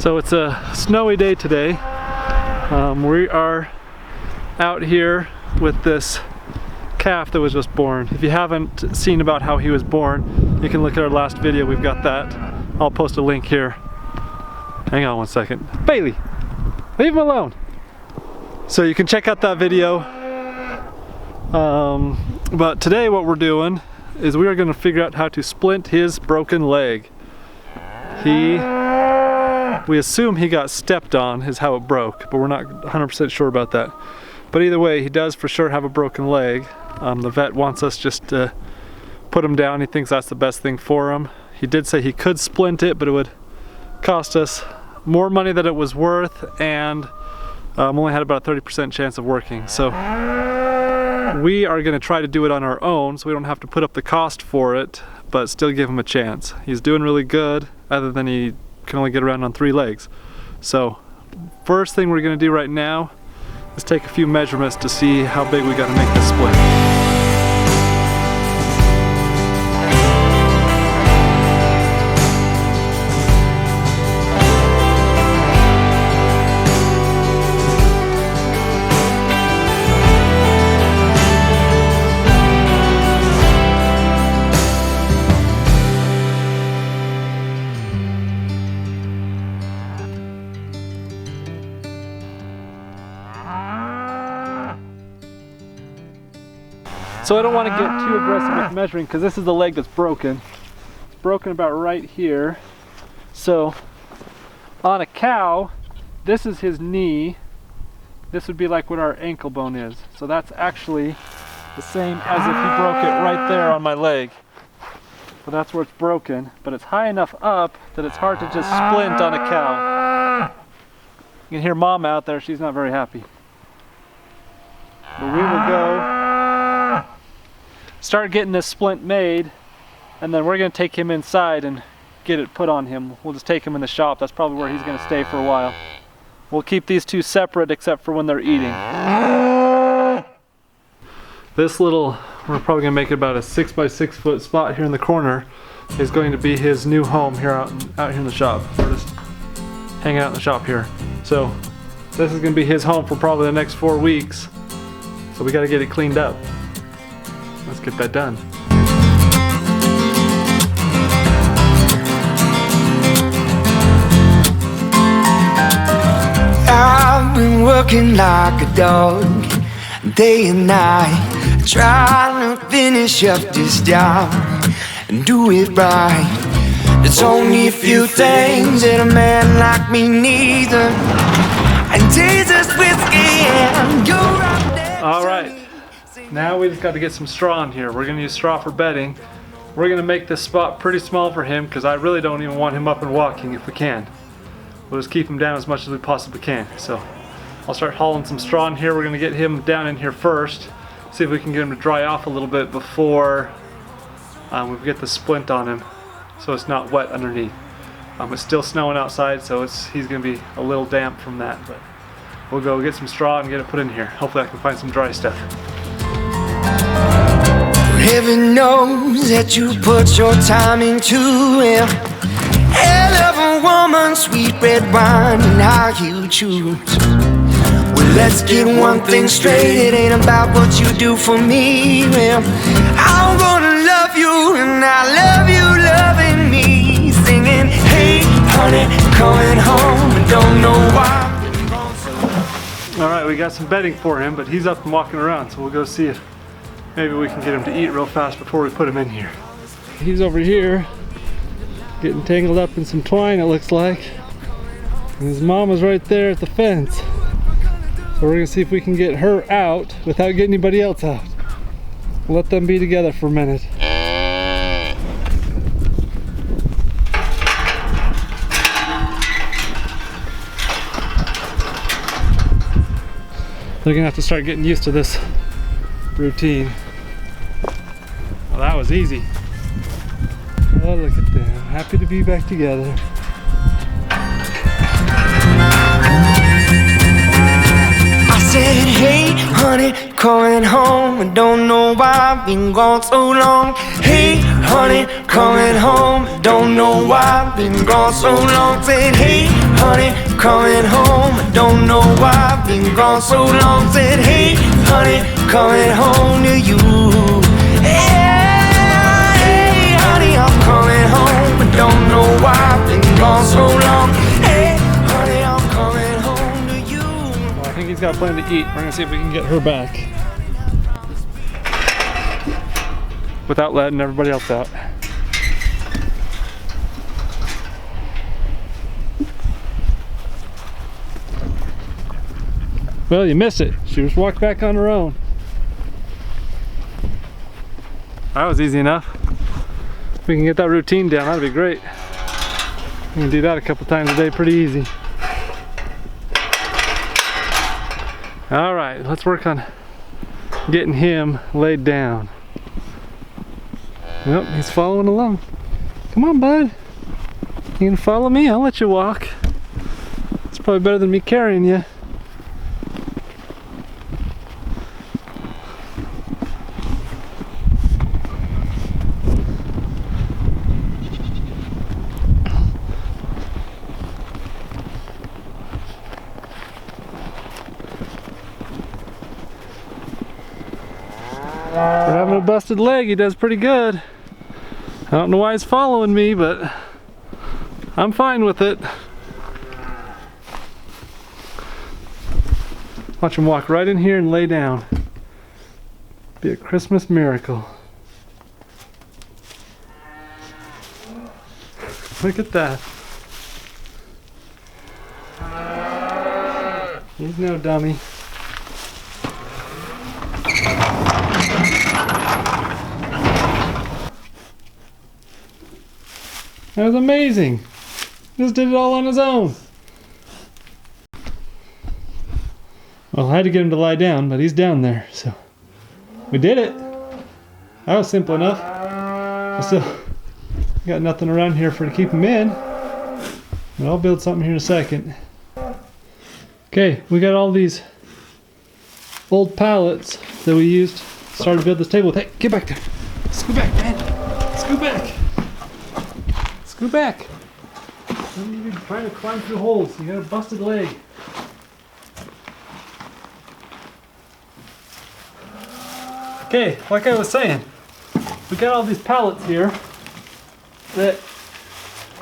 So it's a snowy day today. We are out here with this calf that was just born. If you haven't seen about how he was born, you can look at our last video. We've got that. I'll post a link here. Hang on one second. Bailey, leave him alone. So you can check out that video. But today what we're doing is we are going to figure out how to splint his broken leg. We assume he got stepped on is how it broke, but we're not 100% sure about that. But either way, he does for sure have a broken leg. The vet wants us just to put him down. He thinks that's the best thing for him. He did say he could splint it, but it would cost us more money than it was worth, and only had about a 30% chance of working. So we are going to try to do it on our own, so we don't have to put up the cost for it, but still give him a chance. He's doing really good, other than he can only get around on 3 legs. So first thing we're going to do right now is take a few measurements to see how big we got to make this splint. So I don't want to get too aggressive with measuring because this is the leg that's broken. It's broken about right here. So on a cow, this is his knee. This would be like what our ankle bone is. So that's actually the same as if he broke it right there on my leg. So that's where it's broken, but it's high enough up that it's hard to just splint on a cow. You can hear Mom out there, she's not very happy. But we will go start getting this splint made, and then we're going to take him inside and get it put on him. We'll just take him in the shop. That's probably where he's going to stay for a while. We'll keep these two separate except for when they're eating. This little, we're probably going to make it about a 6 by 6 foot spot here in the corner, is going to be his new home here out here in the shop. We're just hanging out in the shop here. So this is going to be his home for probably the next 4 weeks. So we got to get it cleaned up. Let's get that done. I've been working like a dog, day and night, trying to finish up this job and do it right. There's only a few things that a man like me needs, and Jesus whiskey and go right there. All right. Now we just got to get some straw in here. We're going to use straw for bedding. We're going to make this spot pretty small for him because I really don't even want him up and walking if we can. We'll just keep him down as much as we possibly can. So I'll start hauling some straw in here. We're going to get him down in here first. See if we can get him to dry off a little bit before we get the splint on him so it's not wet underneath. It's still snowing outside, so he's going to be a little damp from that. But we'll go get some straw and get it put in here. Hopefully I can find some dry stuff. Heaven knows that you put your time into it. Hell of a woman, sweet red wine, and how you choose. Well, let's get one thing straight. It ain't about what you do for me. Well, I'm gonna love you, and I love you loving me. Singing, hey, honey, coming home, and don't know why. All right, we got some bedding for him, but he's up and walking around, so we'll go see if maybe we can get him to eat real fast before we put him in here. He's over here getting tangled up in some twine, it looks like. And his mama's right there at the fence. So we're gonna see if we can get her out without getting anybody else out. Let them be together for a minute. They're gonna have to start getting used to this routine. Well, that was easy. Oh, look at them. Happy to be back together. I said, hey, honey, coming home, and don't know why I've been gone so long. Hey, honey, coming home, don't know why I've been gone so long. Said, hey, honey. honey, coming home. I don't know why I've been gone so long. Said, hey, honey, coming home to you. Yeah, hey, honey, I'm coming home. I don't know why I've been gone so long. Hey, honey, I'm coming home to you. Well, I think he's got plenty to eat. We're gonna see if we can get her back without letting everybody else out. Well, you missed it. She just walked back on her own. That was easy enough. If we can get that routine down, that'd be great. We can do that a couple times a day pretty easy. All right, let's work on getting him laid down. Yep, he's following along. Come on, bud. You can follow me, I'll let you walk. It's probably better than me carrying you. For having a busted leg, he does pretty good. I don't know why he's following me, but I'm fine with it. Watch him walk right in here and lay down. Be a Christmas miracle. Look at that. He's no dummy. That was amazing. Just did it all on his own. Well, I had to get him to lie down, but he's down there, so we did it. That was simple enough. I still got nothing around here to keep him in, but I'll build something here in a second. Okay, we got all these old pallets that we used to start to build this table with. Hey, get back there. Scoot back, man. Scoot back. Scoot back. Don't need to be trying to climb through holes. You got a busted leg. Okay, like I was saying, we got all these pallets here that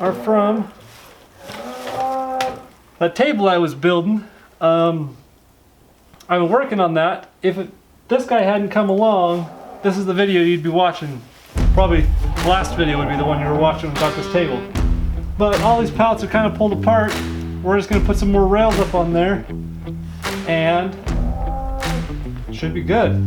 are from that table I was building. I've been working on that. This guy hadn't come along, this is the video you'd be watching. Probably the last video would be the one you were watching about this table. But all these pallets are kind of pulled apart. We're just going to put some more rails up on there, and it should be good.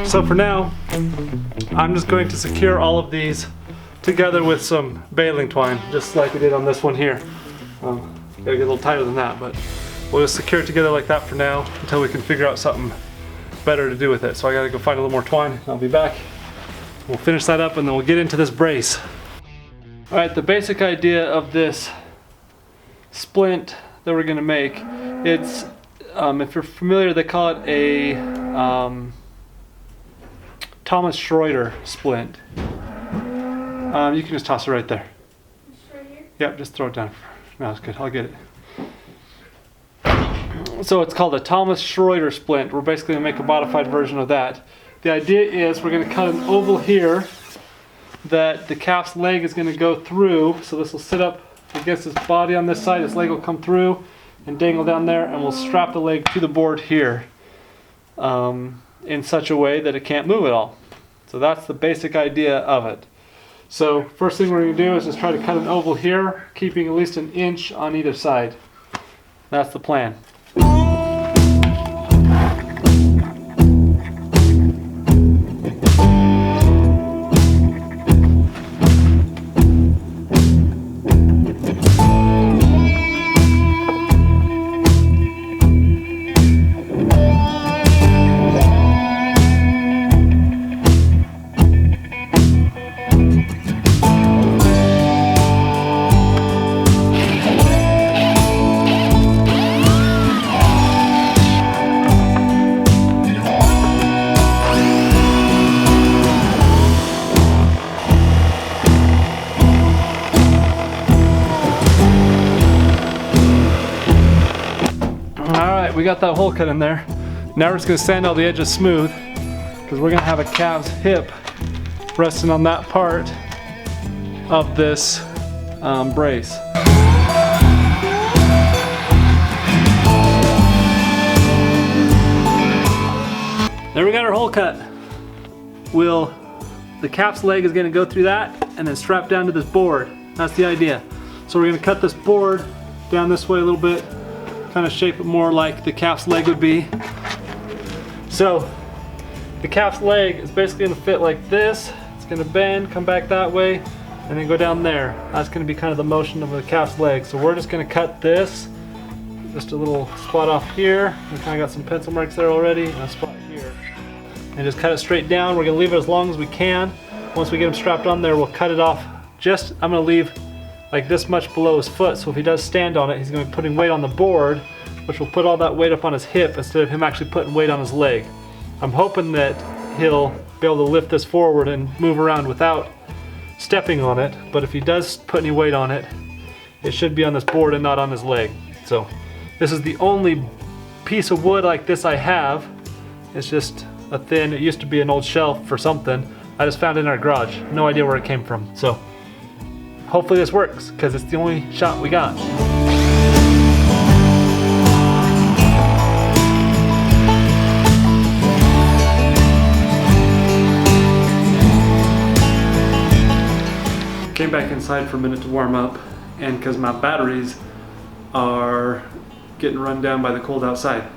So for now, I'm just going to secure all of these together with some baling twine, just like we did on this one here. Gotta get a little tighter than that, but we'll just secure it together like that for now until we can figure out something better to do with it. So I gotta go find a little more twine. I'll be back. We'll finish that up and then we'll get into this brace. All right, the basic idea of this splint that we're gonna make, it's, if you're familiar, they call it a Thomas Schroeder splint. You can just toss it right there. Right here? Yep, just throw it down. No, it's good. I'll get it. So it's called a Thomas Schroeder splint. We're basically going to make a modified version of that. The idea is we're going to cut an oval here that the calf's leg is going to go through. So this will sit up against his body on this side. His leg will come through and dangle down there, and we'll strap the leg to the board here in such a way that it can't move at all. So that's the basic idea of it. So first thing we're going to do is just try to cut an oval here, keeping at least an inch on either side. That's the plan. got that hole cut in there. Now we're just gonna sand all the edges smooth because we're gonna have a calf's hip resting on that part of this brace. There we got our hole cut. The calf's leg is gonna go through that and then strap down to this board. That's the idea. So we're gonna cut this board down this way a little bit, kind of shape it more like the calf's leg would be. So the calf's leg is basically gonna fit like this. It's gonna bend, come back that way, and then go down there. That's gonna be kind of the motion of the calf's leg. So we're just gonna cut this, just a little spot off here. We kind of got some pencil marks there already, and a spot here. And just cut it straight down. We're gonna leave it as long as we can. Once we get him strapped on there, we'll cut it off. I'm gonna leave like this much below his foot, so if he does stand on it, he's gonna be putting weight on the board, which will put all that weight up on his hip instead of him actually putting weight on his leg. I'm hoping that he'll be able to lift this forward and move around without stepping on it, but if he does put any weight on it, it should be on this board and not on his leg. So this is the only piece of wood like this I have. It's just a thin, it used to be an old shelf for something. I just found it in our garage. No idea where it came from. So hopefully this works, because it's the only shot we got. Came back inside for a minute to warm up, and because my batteries are getting run down by the cold outside.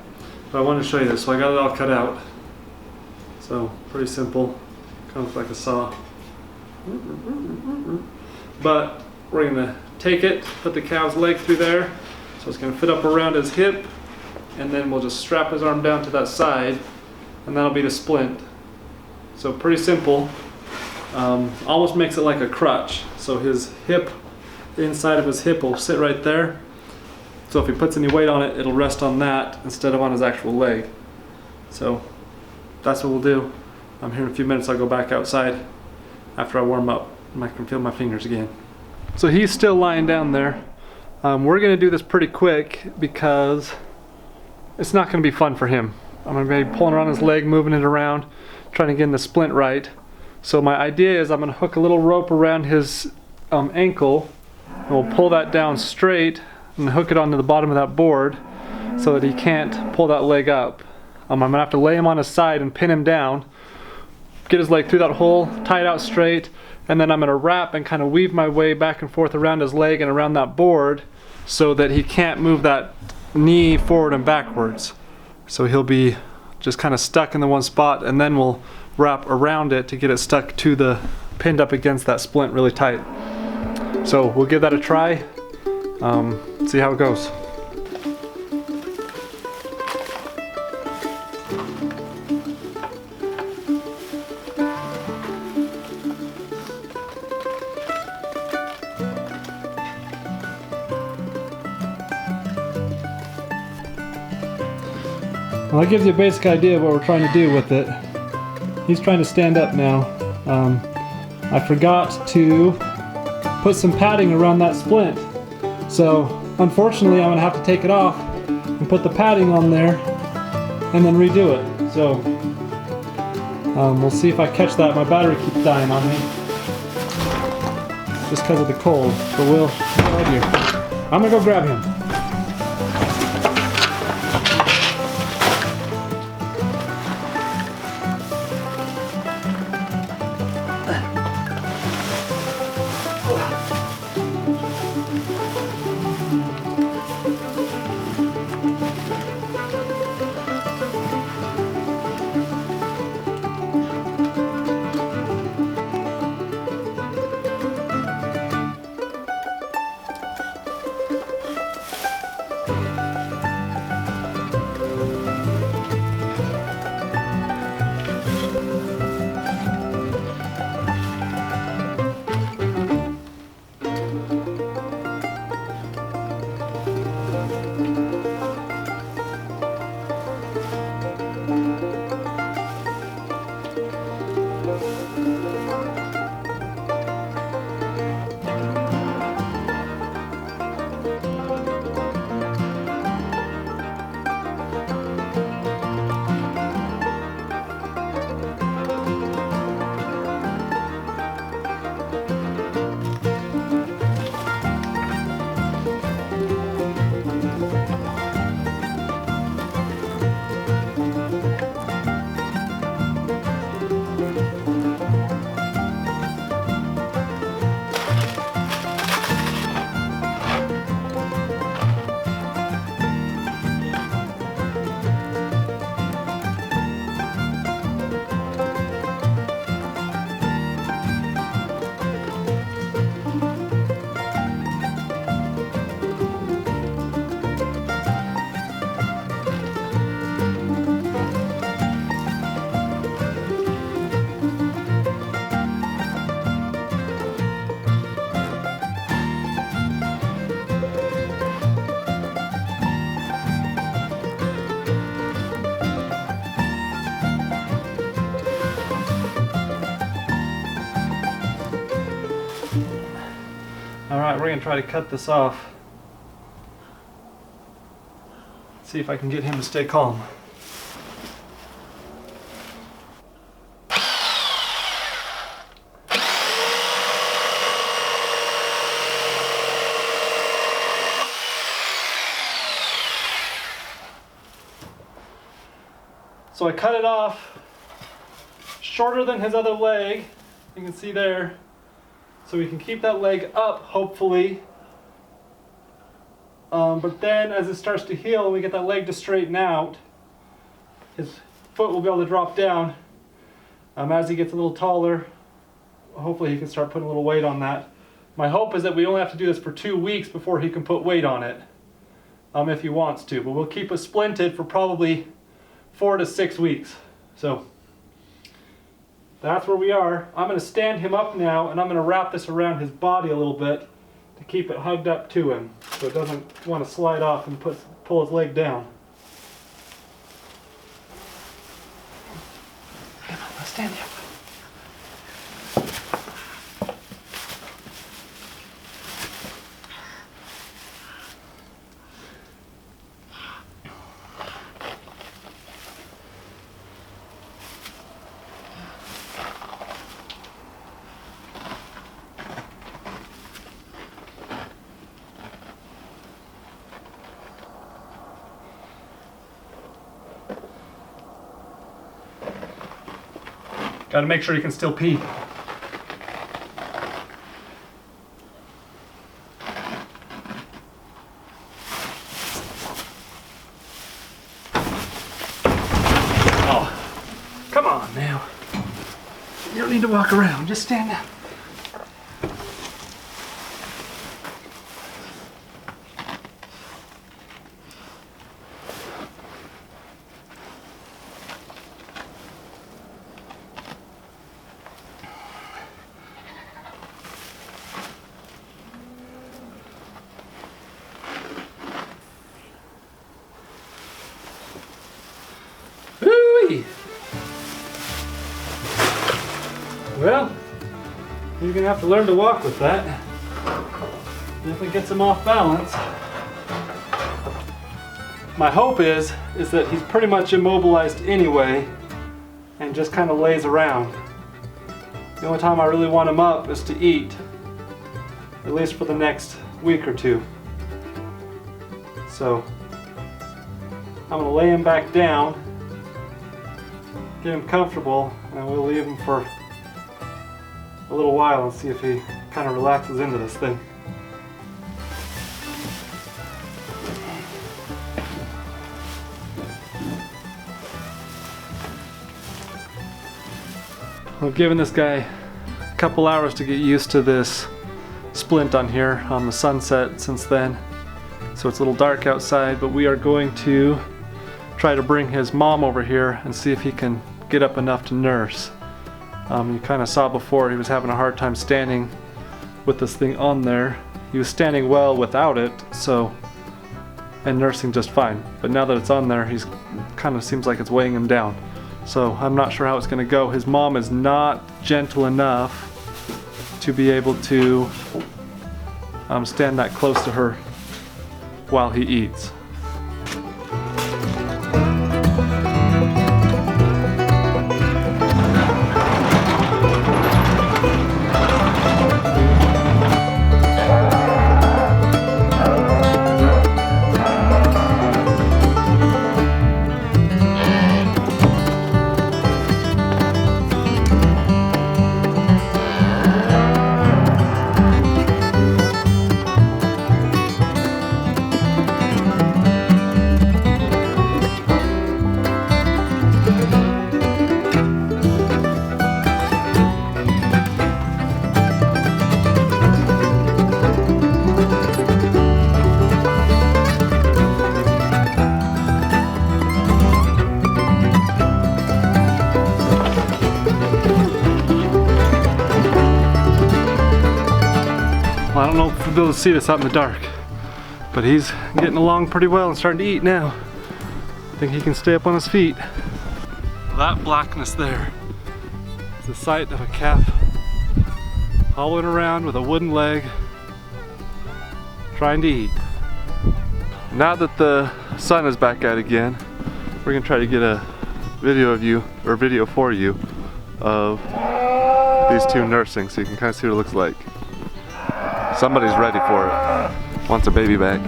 But I wanted to show you this, so I got it all cut out. So pretty simple, kind of looks like a saw. But we're gonna take it, put the calf's leg through there, so it's gonna fit up around his hip, and then we'll just strap his arm down to that side, and that'll be the splint. So pretty simple. Almost makes it like a crutch. So his hip, the inside of his hip will sit right there. So if he puts any weight on it, it'll rest on that instead of on his actual leg. So that's what we'll do. Here in a few minutes I'll go back outside after I warm up and I can feel my fingers again. So he's still lying down there. We're gonna do this pretty quick because it's not gonna be fun for him. I'm gonna be pulling around his leg, moving it around, trying to get the splint right. So my idea is I'm gonna hook a little rope around his ankle, and we'll pull that down straight and hook it onto the bottom of that board so that he can't pull that leg up. I'm gonna have to lay him on his side and pin him down, get his leg through that hole, tie it out straight, and then I'm gonna wrap and kind of weave my way back and forth around his leg and around that board so that he can't move that knee forward and backwards. So he'll be just kind of stuck in the one spot, and then we'll wrap around it to get it stuck to the, pinned up against that splint really tight. So we'll give that a try, see how it goes. Well, that gives you a basic idea of what we're trying to do with it. He's trying to stand up now. I forgot to put some padding around that splint. So unfortunately I'm gonna have to take it off and put the padding on there and then redo it. So we'll see if I catch that. My battery keeps dying on me just because of the cold. So we'll right here. I'm gonna go grab him. we're gonna try to cut this off. See if I can get him to stay calm. So I cut it off shorter than his other leg, you can see there, so we can keep that leg up, hopefully. But then as it starts to heal, we get that leg to straighten out, his foot will be able to drop down. As he gets a little taller, hopefully he can start putting a little weight on that. My hope is that we only have to do this for 2 weeks before he can put weight on it, if he wants to. But we'll keep it splinted for probably 4 to 6 weeks. So that's where we are. I'm going to stand him up now, and I'm going to wrap this around his body a little bit to keep it hugged up to him so it doesn't want to slide off and pull his leg down. Come on, let's stand up. Got to make sure you can still pee. Oh, come on now. You don't need to walk around, just stand up. Well, you're gonna have to learn to walk with that. Definitely gets him off balance. My hope is that he's pretty much immobilized anyway and just kind of lays around. The only time I really want him up is to eat, at least for the next week or two. So I'm gonna lay him back down, get him comfortable, and we'll leave him for a little while and see if he kind of relaxes into this thing. We've given this guy a couple hours to get used to this splint on here on the sunset since then. So it's a little dark outside, but we are going to try to bring his mom over here and see if he can get up enough to nurse. You kind of saw before he was having a hard time standing with this thing on there. He was standing well without it, and nursing just fine. But now that it's on there, he's kind of seems like it's weighing him down. So I'm not sure how it's going to go. His mom is not gentle enough to be able to stand that close to her while he eats. I don't know if we'll be able to see this out in the dark, but he's getting along pretty well and starting to eat now. I think he can stay up on his feet. That blackness there is the sight of a calf hollowing around with a wooden leg trying to eat. Now that the sun is back out again, we're gonna try to get a video for you of these two nursing so you can kind of see what it looks like. Somebody's ready for it. Wants a baby back.